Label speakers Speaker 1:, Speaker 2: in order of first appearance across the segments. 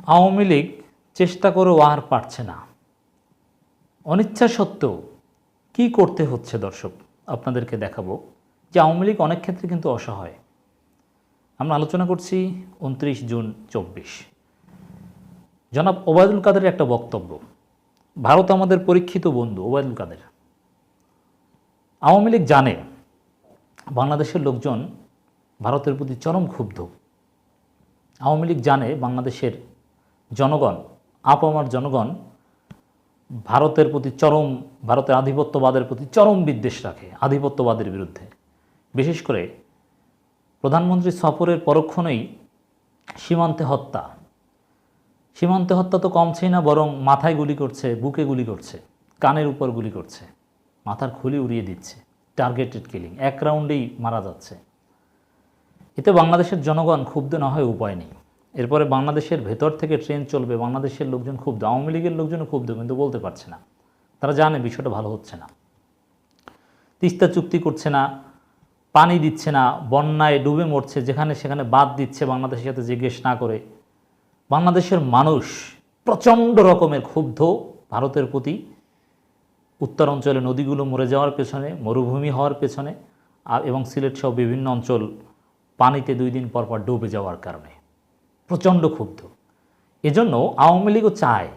Speaker 1: আওয়ামী লীগ চেষ্টা করেও আর পারছে না। অনিচ্ছা সত্ত্বেও কী করতে হচ্ছে দর্শক আপনাদেরকে দেখাবো যে আওয়ামী লীগ অনেক ক্ষেত্রে কিন্তু অসহায়। আমরা আলোচনা করছি 29 জুন 24 জনাব ওবায়দুল কাদেরের একটা বক্তব্য। ভারত আমাদের পরীক্ষিত বন্ধু। ওবায়দুল কাদের, আওয়ামী লীগ জানে বাংলাদেশের লোকজন ভারতের প্রতি চরম ক্ষুব্ধ। আওয়ামী লীগ জানে বাংলাদেশের জনগণ, আপামর জনগণ ভারতের প্রতি ভারতের আধিপত্যবাদের প্রতি চরম বিদ্বেষ রাখে, আধিপত্যবাদের বিরুদ্ধে। বিশেষ করে প্রধানমন্ত্রী সফরের পরক্ষণেই সীমান্তে হত্যা তো কমছেই না, বরং মাথায় গুলি করছে, বুকে গুলি করছে, কানের উপর গুলি করছে, মাথার খুলি উড়িয়ে দিচ্ছে। টার্গেটেড কিলিং, এক রাউন্ডেই মারা যাচ্ছে। এতে বাংলাদেশের জনগণ ক্ষুব্ধ না হয় উপায় নেই। এরপরে বাংলাদেশের ভেতর থেকে ট্রেন চলবে, বাংলাদেশের লোকজন ক্ষুব্ধ, আওয়ামী লীগের লোকজনও ক্ষুব্ধ, কিন্তু বলতে পারছে না। তারা জানে বিষয়টা ভালো হচ্ছে না। তিস্তা চুক্তি করছে না, পানি দিচ্ছে না, বন্যায় ডুবে মরছে, যেখানে সেখানে বাদ দিচ্ছে বাংলাদেশের সাথে জিজ্ঞেস না করে। বাংলাদেশের মানুষ প্রচণ্ড রকমের ক্ষুব্ধ ভারতের প্রতি, উত্তর অঞ্চলে নদীগুলো মরে যাওয়ার পেছনে, মরুভূমি হওয়ার পেছনে, এবং সিলেট সহ বিভিন্ন অঞ্চল পানিতে 2 দিন পর পর ডুবে যাওয়ার কারণে প্রচণ্ড ক্ষুব্ধ। এজন্য আওয়ামী লীগও চায়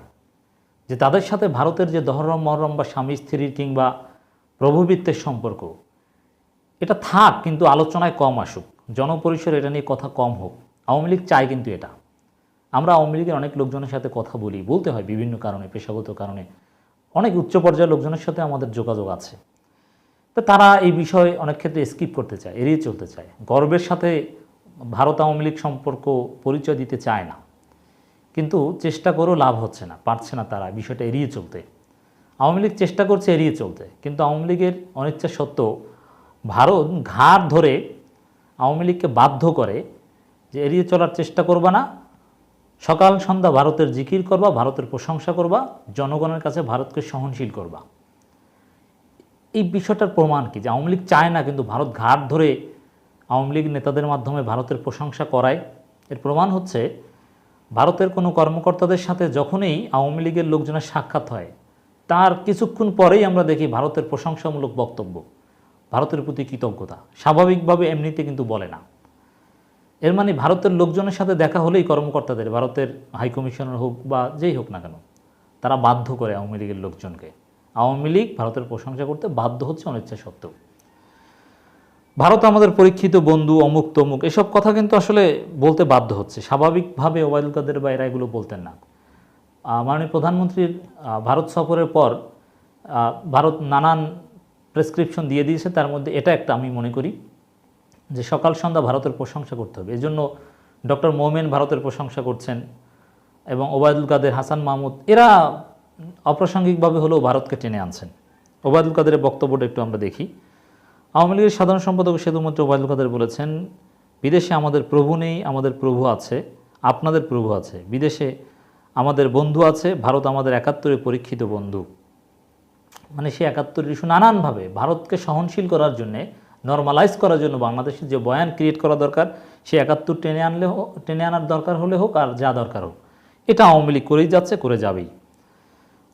Speaker 1: যে তাদের সাথে ভারতের যে দহরম মহরম বা স্বামী স্ত্রীর কিংবা প্রভুবিত্বের সম্পর্ক, এটা থাক, কিন্তু আলোচনায় কম আসুক, জনপরিসরে এটা নিয়ে কথা কম হোক। আওয়ামী লীগ চায় কিন্তু এটা। আমরা আওয়ামী লীগের অনেক লোকজনের সাথে কথা বলতে হয় বিভিন্ন কারণে, পেশাগত কারণে। অনেক উচ্চ পর্যায়ের লোকজনের সাথে আমাদের যোগাযোগ আছে। তো তারা এই বিষয়ে অনেক ক্ষেত্রে স্কিপ করতে চায়, এড়িয়ে চলতে চায়। গর্বের সাথে ভারত আওয়ামী লীগ সম্পর্ক পরিচয় দিতে চায় না, কিন্তু চেষ্টা করেও লাভ হচ্ছে না, পারছে না তারা বিষয়টা এড়িয়ে চলতে। আওয়ামী লীগ চেষ্টা করছে এড়িয়ে চলতে, কিন্তু আওয়ামী লীগের অনিচ্ছা সত্ত্বেও ভারত ঘাড় ধরে আওয়ামী লীগকে বাধ্য করে যে এড়িয়ে চলার চেষ্টা করবা না, সকাল সন্ধ্যা ভারতের জিকির করবা, ভারতের প্রশংসা করবা, জনগণের কাছে ভারতকে সহনশীল করবা। এই বিষয়টার প্রমাণ কি যে আওয়ামী লীগ চায় না, কিন্তু ভারত ঘাট ধরে আওয়ামী লীগ নেতাদের মাধ্যমে ভারতের প্রশংসা করায়? এর প্রমাণ হচ্ছে ভারতের কোনো কর্মকর্তাদের সাথে যখনই আওয়ামী লীগের লোকজনের সাক্ষাৎ হয়, তার কিছুক্ষণ পরেই আমরা দেখি ভারতের প্রশংসামূলক বক্তব্য, ভারতের প্রতি কৃতজ্ঞতা। স্বাভাবিকভাবে এমনিতে কিন্তু বলে না। এর মানে ভারতের লোকজনের সাথে দেখা হলেই কর্মকর্তাদের, ভারতের হাইকমিশনার হোক বা যেই হোক না কেন, তারা বাধ্য করে আওয়ামী লীগের লোকজনকে। আওয়ামী লীগ ভারতের প্রশংসা করতে বাধ্য হচ্ছে অনিচ্ছা সত্ত্বেও। ভারত আমাদের পরীক্ষিত বন্ধু, অমুক তমুক, এসব কথা কিন্তু আসলে বলতে বাধ্য হচ্ছে। স্বাভাবিকভাবে ওবায়দুল কাদের বা এরা এগুলো বলতেন না। মাননীয় প্রধানমন্ত্রীর ভারত সফরের পর ভারত নানান প্রেসক্রিপশন দিয়ে দিয়েছে, তার মধ্যে এটা একটা আমি মনে করি যে সকাল সন্ধ্যা ভারতের প্রশংসা করতে হবে। এজন্য ডক্টর মোমেন ভারতের প্রশংসা করছেন, এবং ওবায়দুল কাদের, হাসান মাহমুদ, এরা অপ্রাসঙ্গিকভাবে হলেও ভারতকে টেনে আনছেন। ওবায়দুল কাদেরের বক্তব্যটা একটু আমরা দেখি। আওয়ামী লীগের সাধারণ সম্পাদক সেতুমন্ত্রী ওবায়দুল কাদের বলেছেন, বিদেশে আমাদের প্রভু নেই, আমাদের প্রভু আছে, আপনাদের প্রভু আছে। বিদেশে আমাদের বন্ধু আছে, ভারত আমাদের 71-এর পরীক্ষিত বন্ধু। মানে সে 71 ইস্যু নানানভাবে ভারতকে সহনশীল করার জন্যে, নর্মালাইজ করার জন্য বাংলাদেশের যে বয়ান ক্রিয়েট করা দরকার, সে 71 টেনে আনার দরকার হলে হোক, আর যা দরকার হোক, এটা আওয়ামী লীগ করেই যাচ্ছে, করে যাবেই।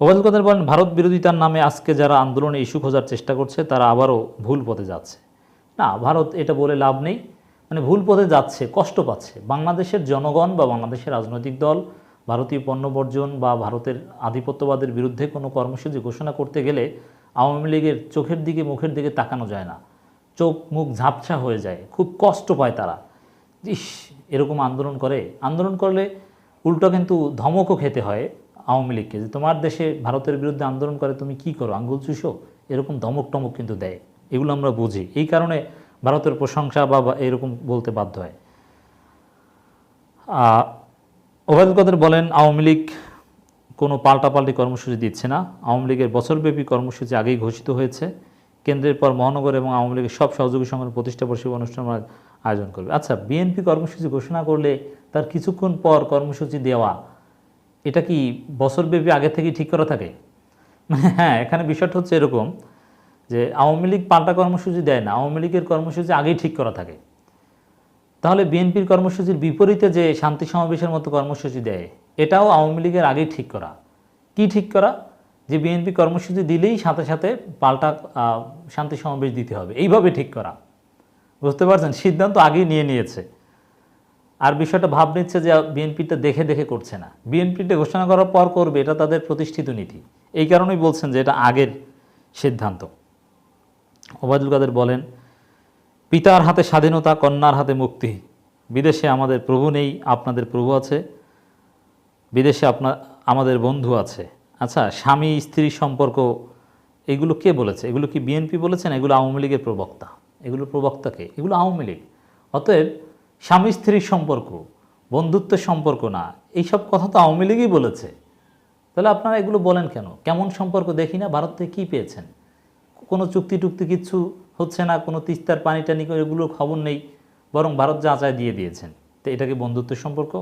Speaker 1: ওবায়দুল কাদের বলেন, ভারত বিরোধিতার নামে আজকে যারা আন্দোলনে ইস্যু খোঁজার চেষ্টা করছে, তারা আবারও ভুল পথে যাচ্ছে। না, ভারত এটা বলে লাভ নেই। মানে ভুল পথে যাচ্ছে, কষ্ট পাচ্ছে বাংলাদেশের জনগণ বা বাংলাদেশের রাজনৈতিক দল। ভারতীয় পণ্য বর্জন বা ভারতের আধিপত্যবাদের বিরুদ্ধে কোনো কর্মসূচি ঘোষণা করতে গেলে আওয়ামী লীগের চোখের দিকে, মুখের দিকে তাকানো যায় না, চোখ মুখ ঝাপসা হয়ে যায়, খুব কষ্ট পায় তারা। ইস, এরকম আন্দোলন করলে উল্টো কিন্তু ধমকও খেতে হয় আওয়ামী লীগকে, যে তোমার দেশে ভারতের বিরুদ্ধে আন্দোলন করে তুমি কি করো, আঙ্গুল চুষো, এরকম ধমক টমক কিন্তু দেয়। এগুলো আমরা বুঝি, এই কারণে ভারতের প্রশংসা বা এরকম বলতে বাধ্য হয়। ওবায়দুল কাদের বলেন, আওয়ামী লীগ কোনো পাল্টাপাল্টি কর্মসূচি দিচ্ছে না। আওয়ামী লীগের বছরব্যাপী কর্মসূচি আগেই ঘোষিত হয়েছে। কেন্দ্রের পর মহানগর এবং আওয়ামী লীগের সব সহযোগী সংগঠন প্রতিষ্ঠাবার্ষিকী অনুষ্ঠান আয়োজন করবে। আচ্ছা, বিএনপি কর্মসূচি ঘোষণা করলে তার কিছুক্ষণ পর কর্মসূচি দেওয়া, এটা কি বছরব্যাপী আগে থেকেই ঠিক করা থাকে? হ্যাঁ, এখানে বিষয়টা হচ্ছে এরকম যে আওয়ামী লীগ পাল্টা কর্মসূচি দেয় না, আওয়ামী লীগের কর্মসূচি আগেই ঠিক করা থাকে। তাহলে বিএনপির কর্মসূচির বিপরীতে যে শান্তি সমাবেশের মতো কর্মসূচি দেয়, এটাও আওয়ামী লীগের আগেই ঠিক করা। কি ঠিক করা? যে বিএনপি কর্মসূচি দিলেই সাথে সাথে পাল্টা শান্তি সমাবেশ দিতে হবে, এইভাবে ঠিক করা। বুঝতে পারছেন? সিদ্ধান্ত আগেই নিয়ে নিয়েছে। আর বিষয়টা ভাব নিচ্ছে যে বিএনপিটা দেখে দেখে করছে না, বিএনপিটা ঘোষণা করার পর করবে, এটা তাদের প্রতিষ্ঠিত নীতি। এই কারণেই বলছেন যে এটা আগের সিদ্ধান্ত। ওবায়দুল কাদের বলেন, পিতার হাতে স্বাধীনতা, কন্যার হাতে মুক্তি। বিদেশে আমাদের প্রভু নেই, আপনাদের প্রভু আছে। বিদেশে আমাদের বন্ধু আছে। আচ্ছা, স্বামী স্ত্রীর সম্পর্ক এগুলো কে বলেছে? এগুলো কি বিএনপি বলেছেন? এগুলো আওয়ামী লীগের প্রবক্তা। এগুলো প্রবক্তাকে, এগুলো আওয়ামী লীগ। অতএব স্বামী স্ত্রীর সম্পর্ক, বন্ধুত্বের সম্পর্ক না, এইসব কথা তো আওয়ামী লীগই বলেছে। তাহলে আপনারা এগুলো বলেন কেন? কেমন সম্পর্ক দেখি না, ভারত থেকে কী পেয়েছেন? কোনো চুক্তি টুক্তি কিচ্ছু হচ্ছে না, কোনো তিস্তার পানি টানি করে এগুলোর খবর নেই, বরং ভারত যাচাই দিয়ে দিয়েছেন। তো এটাকে বন্ধুত্বের সম্পর্ক?